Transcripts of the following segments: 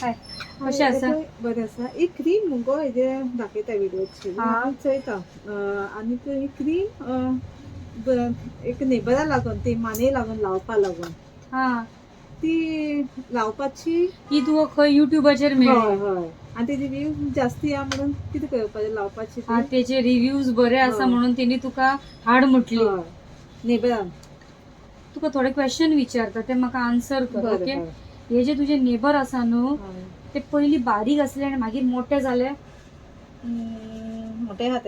हाय कशें आसा? बरें आसा. ही क्रीम मुगो हेजे दाखयता व्हिडिओचेर चयता आनी ही क्रीम एक नेबरा लागून ती माने लागून लावपा लागून हा ती लावपाची. ही तुका खंय युट्यूबाचेर मेळ्ळी? हय हय. आनी तेजी व्ह्यू जास्त या म्हणून कितें करपाचें लावपाची ती. तेचे रिव्ह्यूज बरे आसा म्हणून तेणी तुका हाड म्हटली. नेबरान तुका थोडे क्वेश्चन विचारता ते म्हाका आन्सर कर. ओके. हे जे तुझे नेबर आसा न्हू ते पयली बारीक आसले आनी मागीर मोठे जाले. मोठे आहा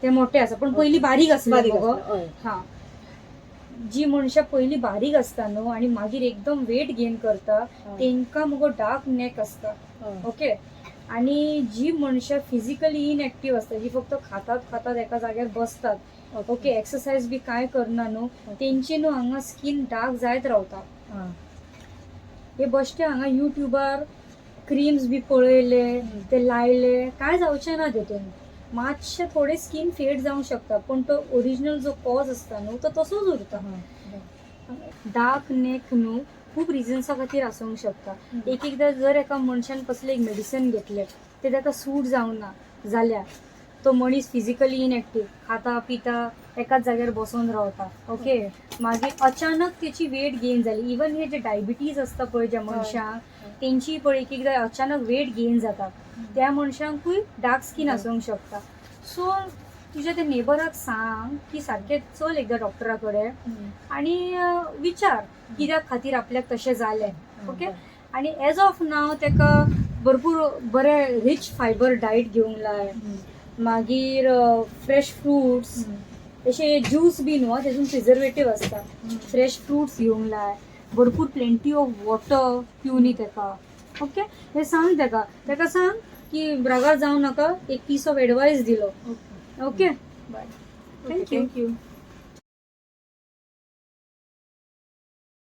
ते मोठे आसा पण पयली बारीक आसले मगो. हा. जी मनशां पयली बारीक आसता न्हू आनी मागीर एकदम वेट गेन करता तेंकां मगो डार्क नेक आसता. ओके. आनी जी मनशां फिजिकली इनएक्टिव्ह आसता जी फक्त खातात एका जाग्यार बसतात. ओके. एक्सरसाइज बी कांय करना न्हू तेंची न्हू हांगा स्किन डार्क जायत रावता. हे बश्टे हांगा युट्यूबार क्रीम्स बी पळयले ते लायले कांय जावचें ना तेतून. मातशे थोडे स्किन फेड जावंक शकता पण तो ओरिजिनल जो कॉज आसता न्हू तो तसोच उरता. डार्क नेक न्हू खूब रिजन्सा खातीर आसूंक शकता. एकदां जर एका मनशान कसलें एक मेडिसीन घेतलें ते ताका सूट जावना जाल्यार तो मनीस फिजिकली इनएक्टिव्ह खाता पिता एकाच जाग्यार बसून रावता. ओके. मागीर अचानक तेची वेट गेन जाली. इवन हे जे डायबिटीज आसता पळय ज्या मनशांक तेंची पळय एकदां अचानक वेट गेन जाता त्या मनशांकूय डार्क स्किन आसूंक शकता. सो तुज्या त्या नेबराक सांग की सारकें चल एकदां डॉक्टरा कडेन आनी विचार कित्याक खातीर आपल्याक तशें जालें. ओके. आनी एज ऑफ नाव तेका भरपूर बरें रिच फायबर डायट घेवंक लाय. मागीर फ्रेश फ्रुट्स अशे ज्यूस बी न्हू तेतून प्रिझर्वेटीव आसता. फ्रेश फ्रुट्स घेवंक लाय. भरपूर प्लेंटी ऑफ वॉटर पिवनी तेका. ओके. हे सांग तेका सांग की रागार जावं नाका. एक पीस ऑफ एडवायस दिलो. ओके. बाय. थँक्यू.